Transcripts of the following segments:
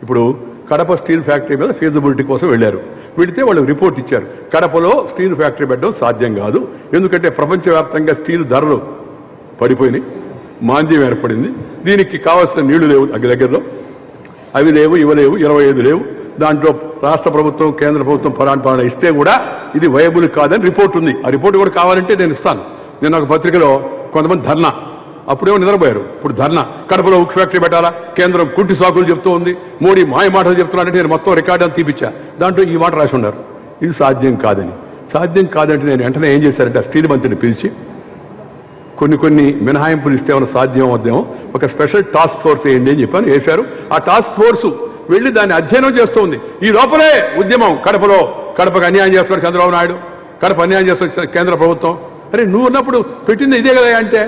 ఇప్పుడు Kadapa steel factory మీద feasibility కోసం వెళ్ళారు. వెళితే వాళ్ళు రిపోర్ట్ ఇచ్చారు, కడపలో స్టీల్ ఫ్యాక్టరీ పెట్టడం సాధ్యం కాదు, ఎందుకంటే ప్రపంచవ్యాప్తంగా స్టీల్ ధరలు పడిపోయినాయి, మాంద్యం ఏర్పడింది, దీనికి కావాల్సిన నీళ్లు లేవు దగ్గరలో, అవి లేవు, ఇవి లేవు, 25 లేవు, దాంట్లో రాష్ట్ర ప్రభుత్వం కేంద్ర ప్రభుత్వం పరాణ ఇస్తే కూడా ఇది వయబుల్ కాదని రిపోర్ట్ ఉంది. ఆ రిపోర్ట్ కూడా కావాలంటే నేను ఇస్తాను. నేను ఒక పత్రికలో కొంతమంది ధర్నా, అప్పుడేమో నిద్రపోయారు, ఇప్పుడు ధర్నా, కడపలో ఉక్కు ఫ్యాక్టరీ పెట్టాలా, కేంద్రం కుంటి సాకులు చెప్తూ ఉంది, మోడీ మాయ మాటలు చెప్తున్నారంటే నేను మొత్తం రికార్డు అని తీపిచ్చా, దాంట్లో ఈ మాట రాసి ఉన్నారు, ఇది సాధ్యం కాదని. సాధ్యం కాదంటే నేను వెంటనే ఏం చేశారంటే ఆ స్టీల్ మంత్రిని పిలిచి కొన్ని మినహాయింపులు ఇస్తే ఏమైనా సాధ్యం అవుద్దేమో, ఒక స్పెషల్ టాస్క్ ఫోర్స్ వేయండి అని చెప్పాను, వేశారు. ఆ టాస్క్ ఫోర్స్ వెళ్ళి దాన్ని అధ్యయనం చేస్తూ ఉంది. ఈ లోపలే ఉద్యమం, కడపకు అన్యాయం చేస్తున్నారు చంద్రబాబు నాయుడు, కడప అన్యాయం చేస్తున్నారు కేంద్ర ప్రభుత్వం. అరే నువ్వు ఉన్నప్పుడు పెట్టింది ఇదే కదా అంటే,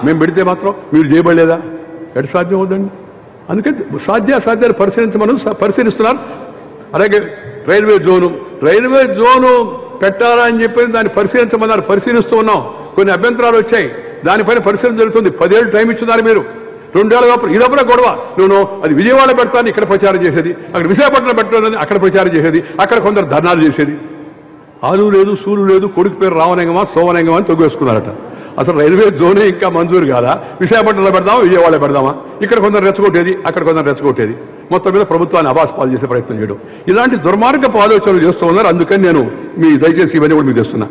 మేము పెడితే మాత్రం మీరు చేయబడలేదా? ఎటు సాధ్యం అవుతుందండి? అందుకని సాధ్యాలు పరిశీలిస్తున్నారు. అలాగే రైల్వే జోను పెట్టాలని చెప్పి దాన్ని పరిశీలించమన్నారు, పరిశీలిస్తూ ఉన్నాం. కొన్ని అభ్యంతరాలు వచ్చాయి, దానిపైన పరిశీలన జరుగుతుంది. 10 ఏళ్ళు టైం ఇచ్చున్నారు మీరు, 2 ఏళ్ళ లోపల. ఈ లోపల గొడవ, నువ్వు అది విజయవాడ పెడతాను ఇక్కడ ప్రచారం చేసేది, అక్కడ విశాఖపట్నం పెట్టాలని అక్కడ ప్రచారం చేసేది, అక్కడ కొందరు ధర్నాలు చేసేది. ఆలు లేదు, సూలు లేదు, కొడుకు పేరు రావణంగమా సోమలింగమా అని తొగ్గేసుకున్నారట. అసలు రైల్వే జోనే ఇంకా మంజూరు కాదా? విశాఖపట్నంలో పెడదామా, విజయవాడ పెడదామా? ఇక్కడ కొందరు రెచ్చగొట్టేది, అక్కడ కొందరు రెచ్చగొట్టేది, మొత్తం మీద ప్రభుత్వాన్ని అబాస్పాలు చేసే ప్రయత్నం చేయడం, ఇలాంటి దుర్మార్గపు ఆలోచనలు చేస్తూ ఉన్నారు. అందుకని నేను దయచేసి ఇవన్నీ కూడా మీకు తెస్తున్నా.